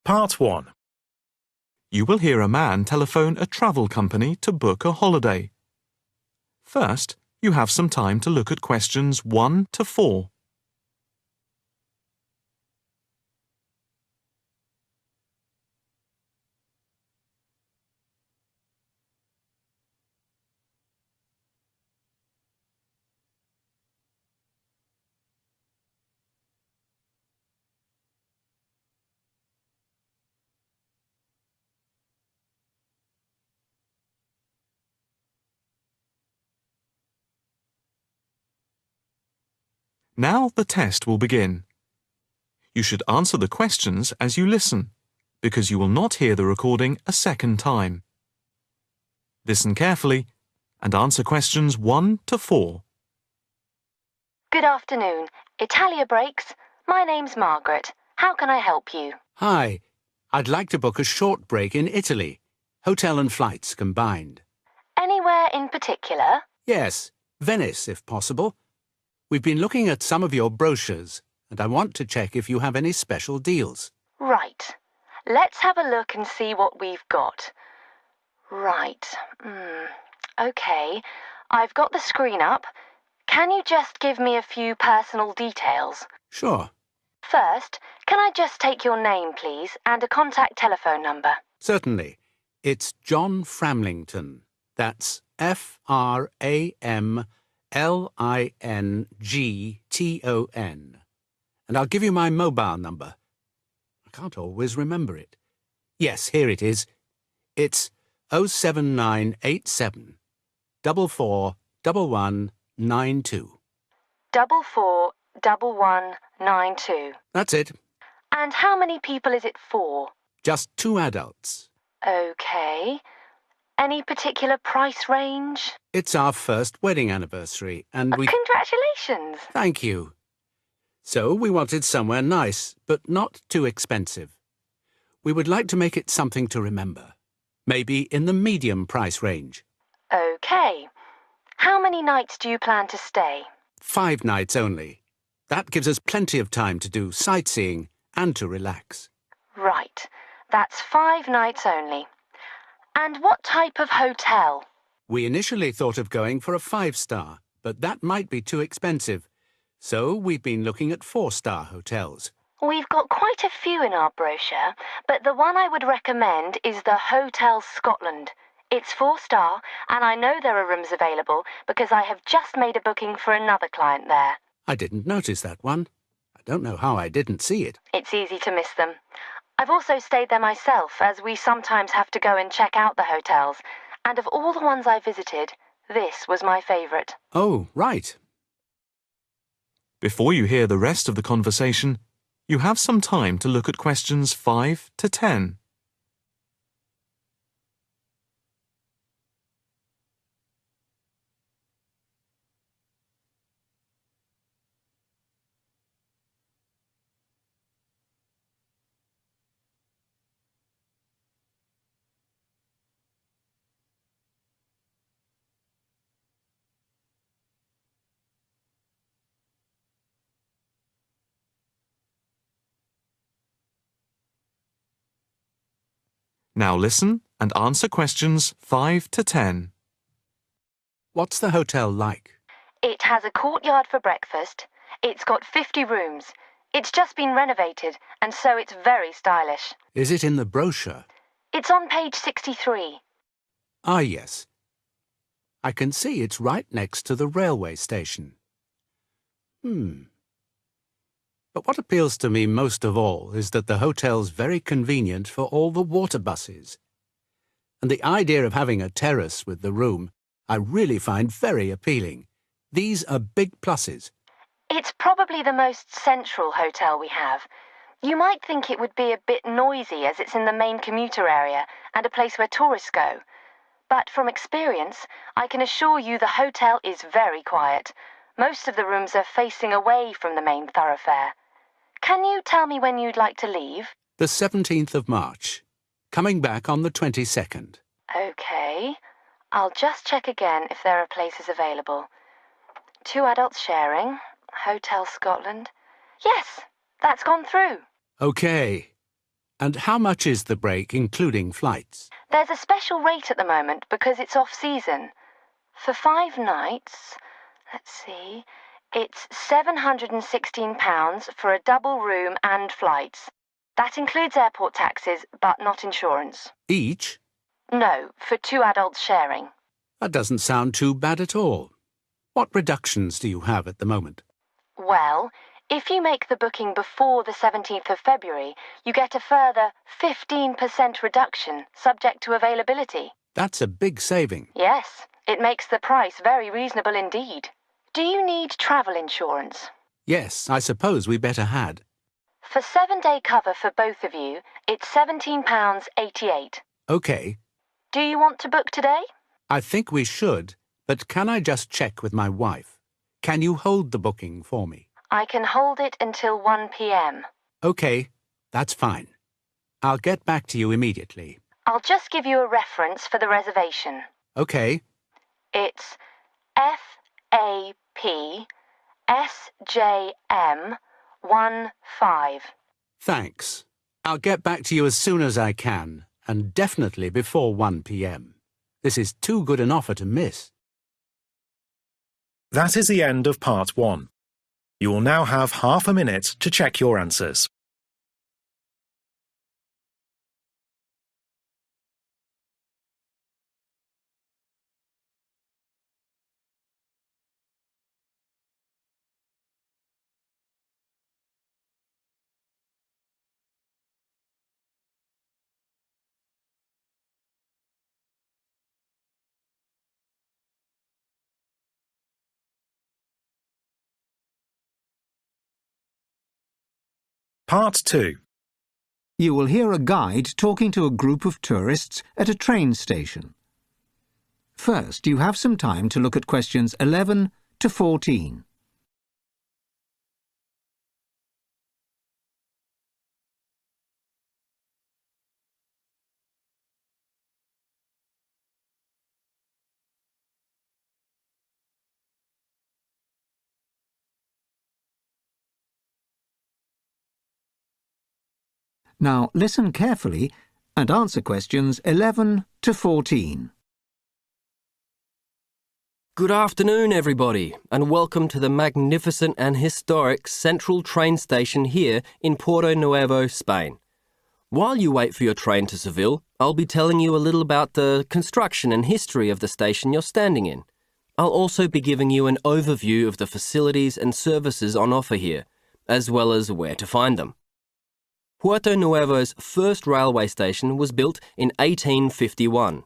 Part 1. You will hear a man telephone a travel company to book a holiday. First, you have some time to look at questions 1 to 4. Now the test will begin. You should answer the questions as you listen, because you will not hear the recording a second time. Listen carefully and answer questions 1 to 4. Good afternoon. Italia Breaks. My name's Margaret. How can I help you? Hi. I'd like to book a short break in Italy. Hotel and flights combined. Anywhere in particular? Yes, Venice if possible. We've been looking at some of your brochures, and I want to check if you have any special deals. Right. Let's have a look and see what we've got. Right. OK. I've got the screen up. Can you just give me a few personal details? Sure. First, can I just take your name, please, and a contact telephone number? Certainly. It's John Framlington. That's Framlington. And I'll give you my mobile number. I can't always remember it. Yes, here it is. It's 07987 441192. 441192. That's it. And how many people is it for? Just 2 adults. OK. Any particular price range? It's our first wedding anniversary, and we... Congratulations! Thank you. So we wanted somewhere nice, but not too expensive. We would like to make it something to remember. Maybe in the medium price range. OK. How many nights do you plan to stay? 5 nights only. That gives us plenty of time to do sightseeing and to relax. Right. That's 5 nights only. And what type of hotel? We initially thought of going for a 5-star, but that might be too expensive. So we've been looking at 4-star hotels. We've got quite a few in our brochure, but the one I would recommend is the Hotel Scotland. It's 4-star, and I know there are rooms available because I have just made a booking for another client there. I didn't notice that one. I don't know how I didn't see it. It's easy to miss them. I've also stayed there myself, as we sometimes have to go and check out the hotels. And of all the ones I visited, this was my favourite. Oh, right. Before you hear the rest of the conversation, you have some time to look at questions 5 to 10. Now listen and answer questions 5 to 10. What's the hotel like? It has a courtyard for breakfast. It's got 50 rooms. It's just been renovated, and so it's very stylish. Is it in the brochure? It's on page 63. Ah, yes. I can see it's right next to the railway station. But what appeals to me most of all is that the hotel's very convenient for all the water buses. And the idea of having a terrace with the room, I really find very appealing. These are big pluses. It's probably the most central hotel we have. You might think it would be a bit noisy as it's in the main commuter area and a place where tourists go. But from experience, I can assure you the hotel is very quiet. Most of the rooms are facing away from the main thoroughfare. Can you tell me when you'd like to leave? The 17th of March. Coming back on the 22nd. OK. I'll just check again if there are places available. 2 adults sharing. Hotel Scotland. Yes, that's gone through. OK. And how much is the break, including flights? There's a special rate at the moment because it's off-season. For 5 nights, let's see, it's £716 for a double room and flights. That includes airport taxes, but not insurance. Each? No, for 2 adults sharing. That doesn't sound too bad at all. What reductions do you have at the moment? Well, if you make the booking before the 17th of February, you get a further 15% reduction, subject to availability. That's a big saving. Yes, it makes the price very reasonable indeed. Do you need travel insurance? Yes, I suppose we better had. For 7-day cover for both of you, it's £17.88. OK. Do you want to book today? I think we should, but can I just check with my wife? Can you hold the booking for me? I can hold it until 1 p.m. OK, that's fine. I'll get back to you immediately. I'll just give you a reference for the reservation. OK. It's FAPSJM15. Thanks. I'll get back to you as soon as I can, and definitely before 1 p.m. This is too good an offer to miss. That is the end of Part 1. You will now have half a minute to check your answers. Part 2. You will hear a guide talking to a group of tourists at a train station. First, you have some time to look at questions 11 to 14. Now listen carefully and answer questions 11 to 14. Good afternoon, everybody, and welcome to the magnificent and historic central train station here in Puerto Nuevo, Spain. While you wait for your train to Seville, I'll be telling you a little about the construction and history of the station you're standing in. I'll also be giving you an overview of the facilities and services on offer here, as well as where to find them. Puerto Nuevo's first railway station was built in 1851.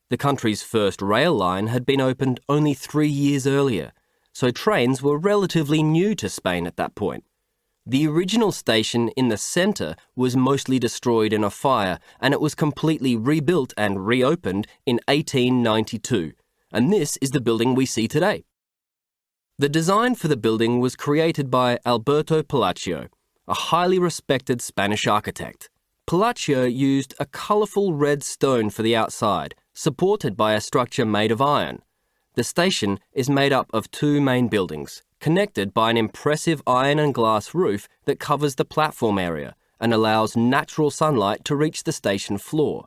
The country's first rail line had been opened only 3 years earlier, so trains were relatively new to Spain at that point. The original station in the centre was mostly destroyed in a fire, and it was completely rebuilt and reopened in 1892, and this is the building we see today. The design for the building was created by Alberto Palacio, a highly respected Spanish architect. Palacio used a colourful red stone for the outside, supported by a structure made of iron. The station is made up of 2 main buildings, connected by an impressive iron and glass roof that covers the platform area and allows natural sunlight to reach the station floor.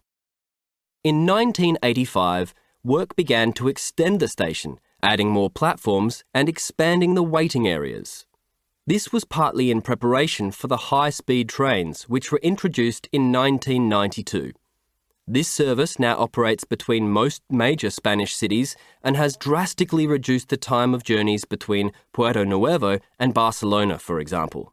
In 1985, work began to extend the station, adding more platforms and expanding the waiting areas. This was partly in preparation for the high-speed trains, which were introduced in 1992. This service now operates between most major Spanish cities and has drastically reduced the time of journeys between Puerto Nuevo and Barcelona, for example.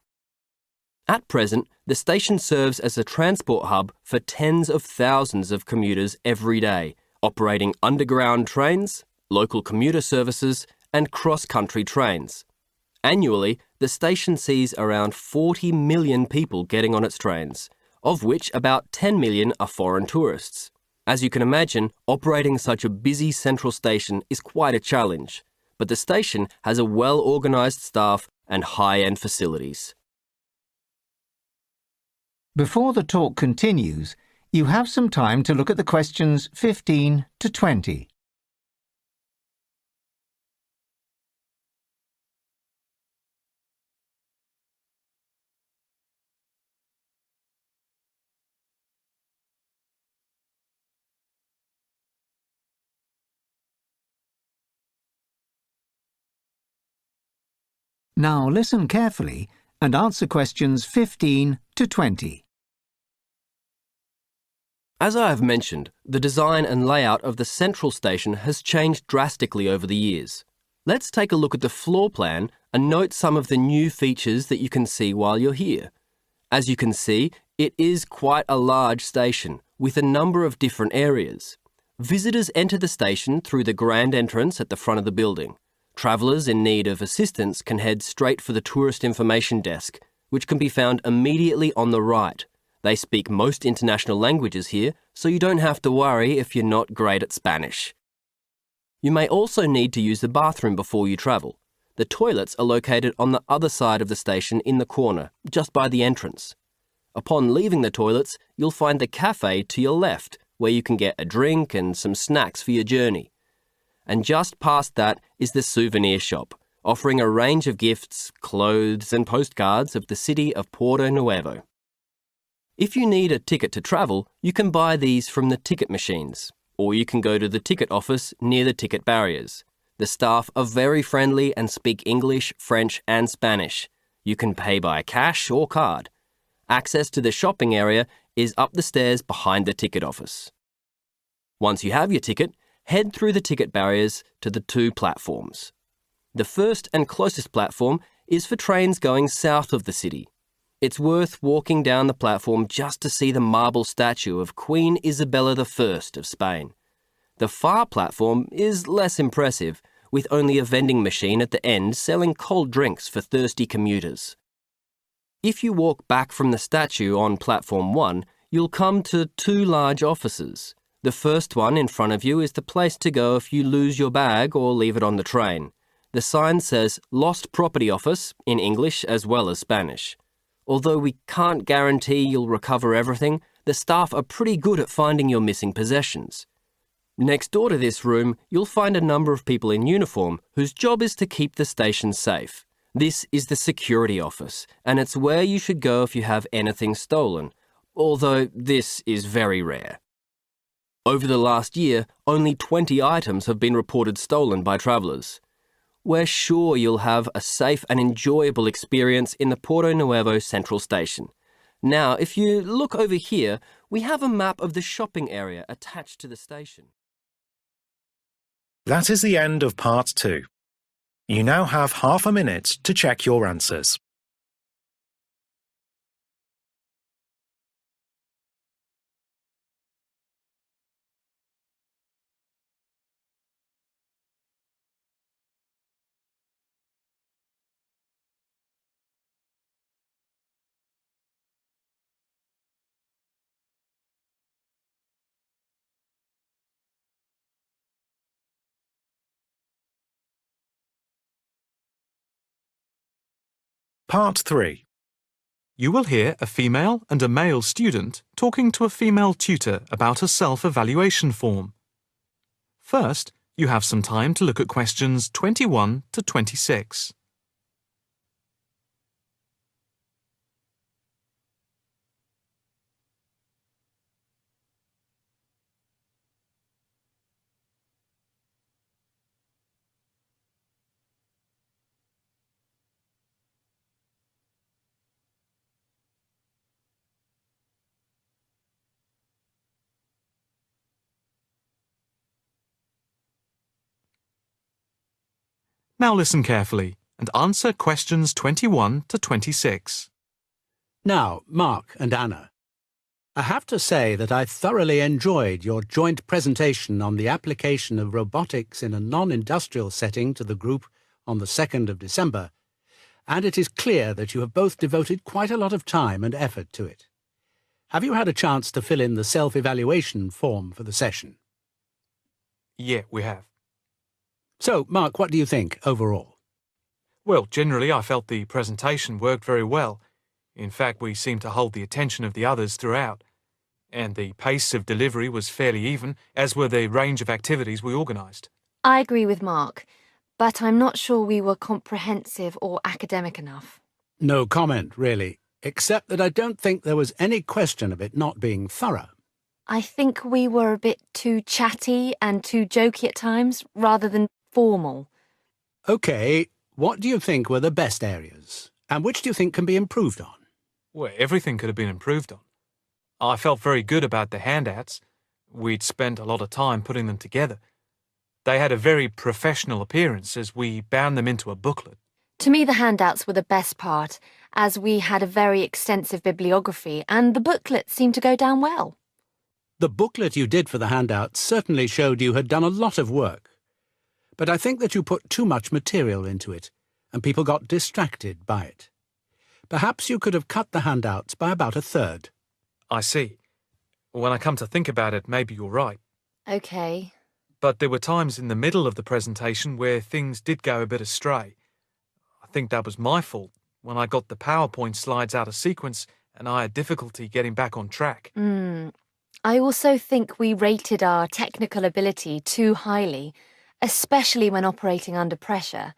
At present, the station serves as a transport hub for tens of thousands of commuters every day, operating underground trains, local commuter services, and cross-country trains. Annually, the station sees around 40 million people getting on its trains, of which about 10 million are foreign tourists. As you can imagine, operating such a busy central station is quite a challenge, but the station has a well-organised staff and high-end facilities. Before the talk continues, you have some time to look at the questions 15 to 20. Now listen carefully and answer questions 15 to 20. As I have mentioned, the design and layout of the central station has changed drastically over the years. Let's take a look at the floor plan and note some of the new features that you can see while you're here. As you can see, it is quite a large station with a number of different areas. Visitors enter the station through the grand entrance at the front of the building. Travellers in need of assistance can head straight for the tourist information desk, which can be found immediately on the right. They speak most international languages here, so you don't have to worry if you're not great at Spanish. You may also need to use the bathroom before you travel. The toilets are located on the other side of the station in the corner, just by the entrance. Upon leaving the toilets, you'll find the cafe to your left, where you can get a drink and some snacks for your journey. And just past that is the souvenir shop, offering a range of gifts, clothes and postcards of the city of Porto Nuevo. If you need a ticket to travel, you can buy these from the ticket machines, or you can go to the ticket office near the ticket barriers. The staff are very friendly and speak English, French and Spanish. You can pay by cash or card. Access to the shopping area is up the stairs behind the ticket office. Once you have your ticket, head through the ticket barriers to the 2 platforms. The first and closest platform is for trains going south of the city. It's worth walking down the platform just to see the marble statue of Queen Isabella I of Spain. The far platform is less impressive, with only a vending machine at the end selling cold drinks for thirsty commuters. If you walk back from the statue on platform 1, you'll come to 2 large offices. The first one in front of you is the place to go if you lose your bag or leave it on the train. The sign says Lost Property Office in English as well as Spanish. Although we can't guarantee you'll recover everything, the staff are pretty good at finding your missing possessions. Next door to this room, you'll find a number of people in uniform whose job is to keep the station safe. This is the security office, and it's where you should go if you have anything stolen, although this is very rare. Over the last year, only 20 items have been reported stolen by travellers. We're sure you'll have a safe and enjoyable experience in the Porto Nuevo Central Station. Now, if you look over here, we have a map of the shopping area attached to the station. That is the end of part 2. You now have half a minute to check your answers. Part 3. You will hear a female and a male student talking to a female tutor about a self-evaluation form. First, you have some time to look at questions 21 to 26. Now listen carefully and answer questions 21 to 26. Now, Mark and Anna, I have to say that I thoroughly enjoyed your joint presentation on the application of robotics in a non-industrial setting to the group on the 2nd of December, and it is clear that you have both devoted quite a lot of time and effort to it. Have you had a chance to fill in the self-evaluation form for the session? Yeah, we have. So, Mark, what do you think overall? Well, generally I felt the presentation worked very well. In fact, we seemed to hold the attention of the others throughout. And the pace of delivery was fairly even, as were the range of activities we organised. I agree with Mark, but I'm not sure we were comprehensive or academic enough. No comment, really, except that I don't think there was any question of it not being thorough. I think we were a bit too chatty and too jokey at times, rather than formal. OK, What do you think were the best areas, and which do you think can be improved on? Well, everything could have been improved on. I felt very good about the handouts. We'd spent a lot of time putting them together. They had a very professional appearance as we bound them into a booklet. To me, the handouts were the best part, as we had a very extensive bibliography and the booklet seemed to go down well. The booklet you did for the handouts certainly showed you had done a lot of work. But I think that you put too much material into it, and people got distracted by it. Perhaps you could have cut the handouts by about a third. I see. When I come to think about it, maybe you're right. OK. But there were times in the middle of the presentation where things did go a bit astray. I think that was my fault when I got the PowerPoint slides out of sequence and I had difficulty getting back on track. I also think we rated our technical ability too highly, especially when operating under pressure.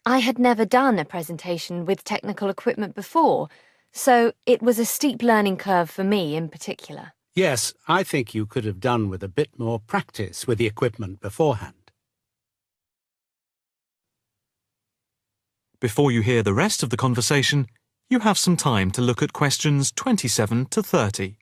I had never done a presentation with technical equipment before, so it was a steep learning curve for me in particular. Yes, I think you could have done with a bit more practice with the equipment beforehand. Before you hear the rest of the conversation, you have some time to look at questions 27 to 30.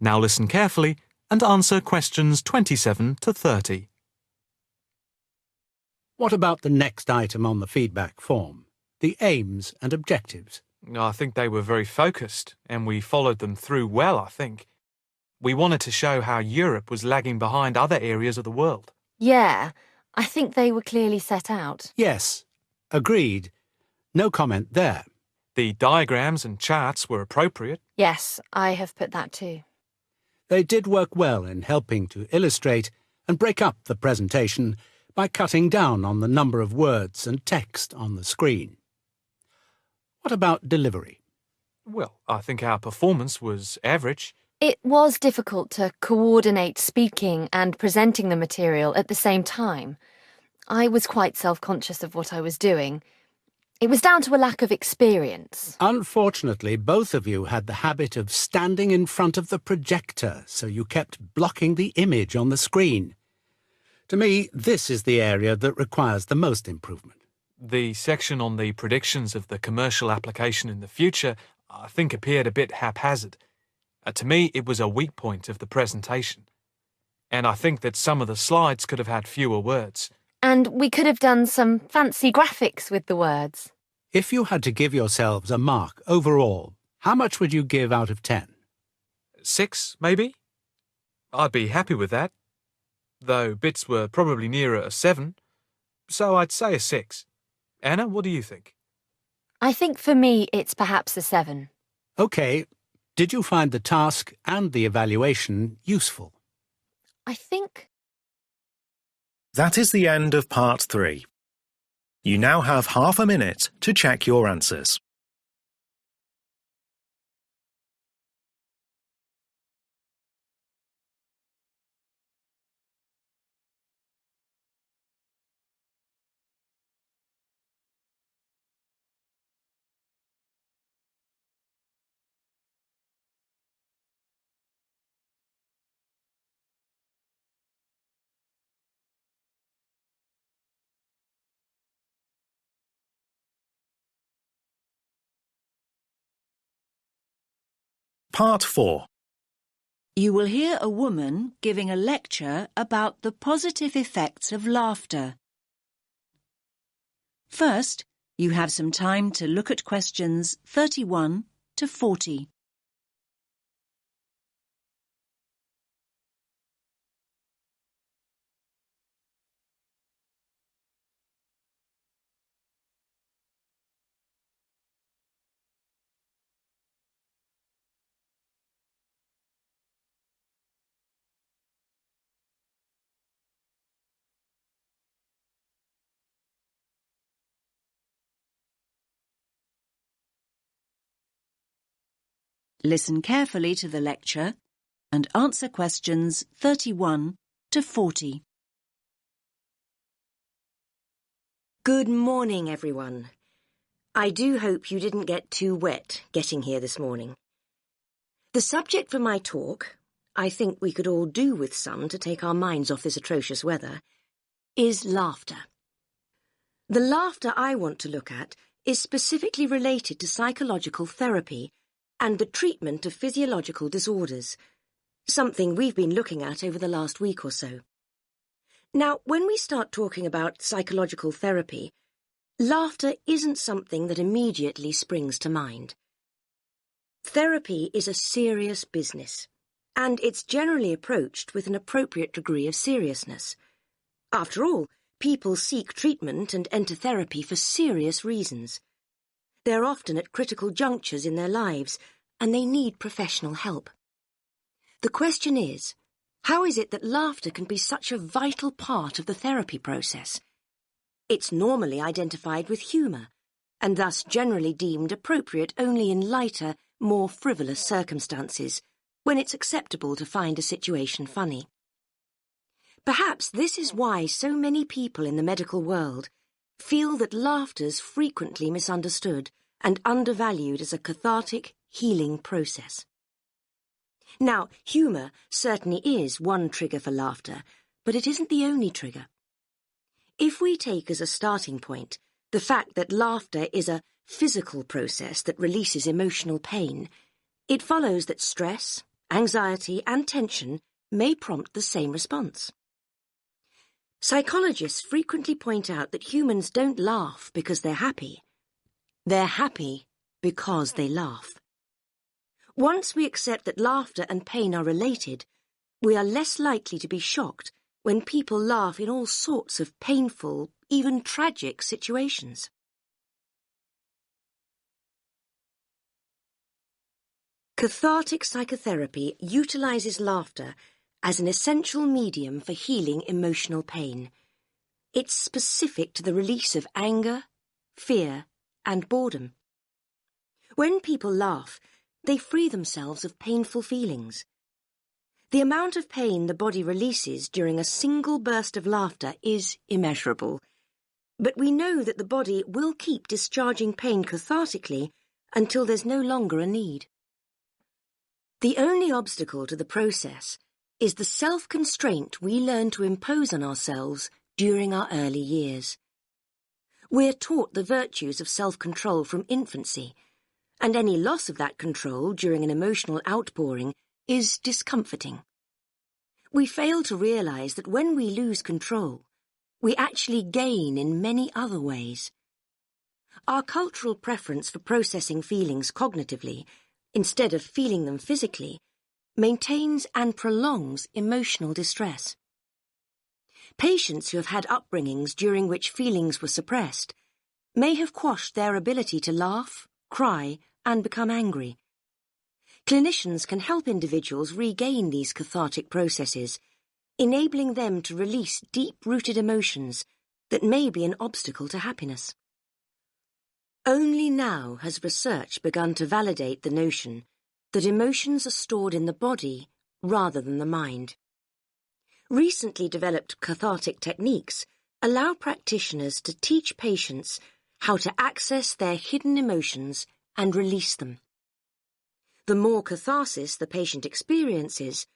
Now listen carefully and answer questions 27 to 30. What about the next item on the feedback form? The aims and objectives. I think they were very focused and we followed them through well, I think. We wanted to show how Europe was lagging behind other areas of the world. Yeah, I think they were clearly set out. Yes, agreed. No comment there. The diagrams and charts were appropriate. Yes, I have put that too. They did work well in helping to illustrate and break up the presentation by cutting down on the number of words and text on the screen. What about delivery? Well, I think our performance was average. It was difficult to coordinate speaking and presenting the material at the same time. I was quite self-conscious of what I was doing. It was down to a lack of experience. Unfortunately, both of you had the habit of standing in front of the projector, so you kept blocking the image on the screen. To me, this is the area that requires the most improvement. The section on the predictions of the commercial application in the future, I think, appeared a bit haphazard. To me, it was a weak point of the presentation. And I think that some of the slides could have had fewer words. And we could have done some fancy graphics with the words. If you had to give yourselves a mark overall, how much would you give out of 10? 6, maybe? I'd be happy with that. Though bits were probably nearer a 7. So I'd say a 6. Anna, what do you think? I think for me it's perhaps a 7. OK. Did you find the task and the evaluation useful? I think... That is the end of part 3. You now have half a minute to check your answers. Part 4. You will hear a woman giving a lecture about the positive effects of laughter. First, you have some time to look at questions 31 to 40. Listen carefully to the lecture and answer questions 31 to 40. Good morning, everyone. I do hope you didn't get too wet getting here this morning. The subject for my talk, I think we could all do with some to take our minds off this atrocious weather, is laughter. The laughter I want to look at is specifically related to psychological therapy and the treatment of physiological disorders, something we've been looking at over the last week or so. Now, when we start talking about psychological therapy, laughter isn't something that immediately springs to mind. Therapy is a serious business, and it's generally approached with an appropriate degree of seriousness. After all, people seek treatment and enter therapy for serious reasons. They're often at critical junctures in their lives, and they need professional help. The question is, how is it that laughter can be such a vital part of the therapy process? It's normally identified with humour, and thus generally deemed appropriate only in lighter, more frivolous circumstances, when it's acceptable to find a situation funny. Perhaps this is why so many people in the medical world feel that laughter's frequently misunderstood and undervalued as a cathartic, healing process. Now, humour certainly is one trigger for laughter, but it isn't the only trigger. If we take as a starting point the fact that laughter is a physical process that releases emotional pain, it follows that stress, anxiety, and tension may prompt the same response. Psychologists frequently point out that humans don't laugh because they're happy. They're happy because they laugh. Once we accept that laughter and pain are related, we are less likely to be shocked when people laugh in all sorts of painful, even tragic situations. Cathartic psychotherapy utilizes laughter as an essential medium for healing emotional pain. It's specific to the release of anger, fear, and boredom. When people laugh, they free themselves of painful feelings. The amount of pain the body releases during a single burst of laughter is immeasurable, but we know that the body will keep discharging pain cathartically until there's no longer a need. The only obstacle to the process is the self-constraint we learn to impose on ourselves during our early years. We're taught the virtues of self-control from infancy, and any loss of that control during an emotional outpouring is discomforting. We fail to realize that when we lose control, we actually gain in many other ways. Our cultural preference for processing feelings cognitively, instead of feeling them physically, maintains and prolongs emotional distress. Patients who have had upbringings during which feelings were suppressed may have quashed their ability to laugh, cry, and become angry. Clinicians can help individuals regain these cathartic processes, enabling them to release deep-rooted emotions that may be an obstacle to happiness. Only now has research begun to validate the notion that emotions are stored in the body rather than the mind. Recently developed cathartic techniques allow practitioners to teach patients how to access their hidden emotions and release them. The more catharsis the patient experiences,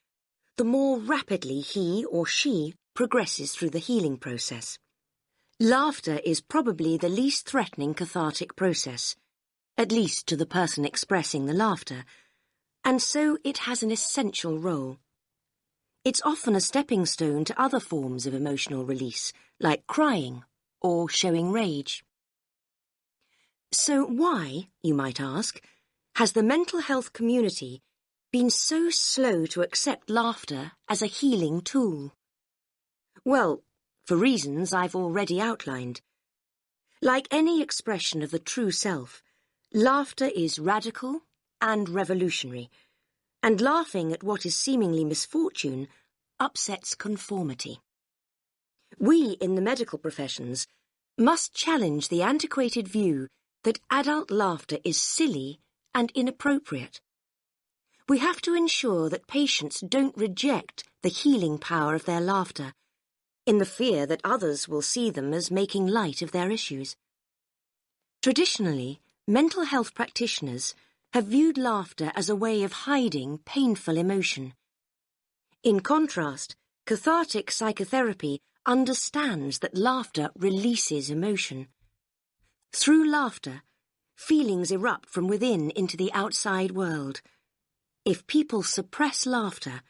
the more rapidly he or she progresses through the healing process. Laughter is probably the least threatening cathartic process, at least to the person expressing the laughter, and so it has an essential role. It's often a stepping stone to other forms of emotional release, like crying or showing rage. So why, you might ask, has the mental health community been so slow to accept laughter as a healing tool? Well, for reasons I've already outlined. Like any expression of the true self, laughter is radical and revolutionary, and laughing at what is seemingly misfortune upsets conformity. We in the medical professions must challenge the antiquated view that adult laughter is silly and inappropriate. We have to ensure that patients don't reject the healing power of their laughter, in the fear that others will see them as making light of their issues. Traditionally, mental health practitioners have viewed laughter as a way of hiding painful emotion. In contrast, cathartic psychotherapy understands that laughter releases emotion. Through laughter, feelings erupt from within into the outside world. If people suppress laughter,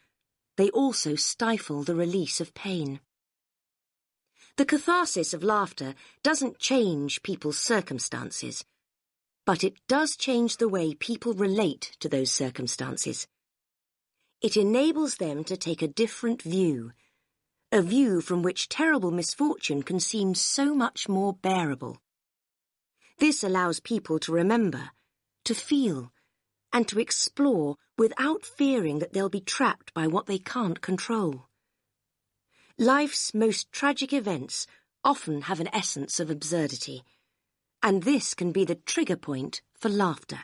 they also stifle the release of pain. The catharsis of laughter doesn't change people's circumstances, but it does change the way people relate to those circumstances. It enables them to take a different view, a view from which terrible misfortune can seem so much more bearable. This allows people to remember, to feel, and to explore without fearing that they'll be trapped by what they can't control. Life's most tragic events often have an essence of absurdity, and this can be the trigger point for laughter.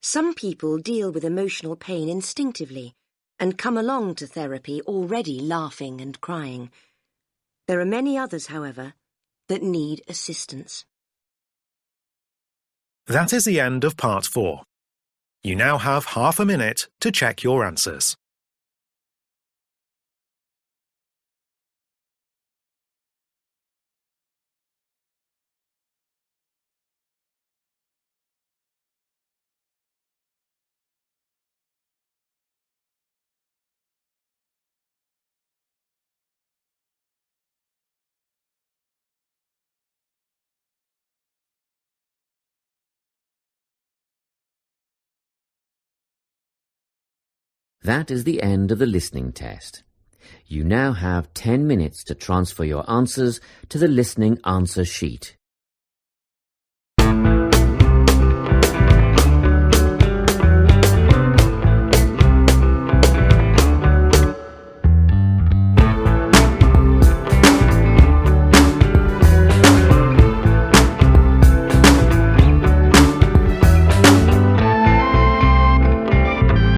Some people deal with emotional pain instinctively and come along to therapy already laughing and crying. There are many others, however, that need assistance. That is the end of part 4. You now have half a minute to check your answers. That is the end of the listening test. You now have 10 minutes to transfer your answers to the listening answer sheet.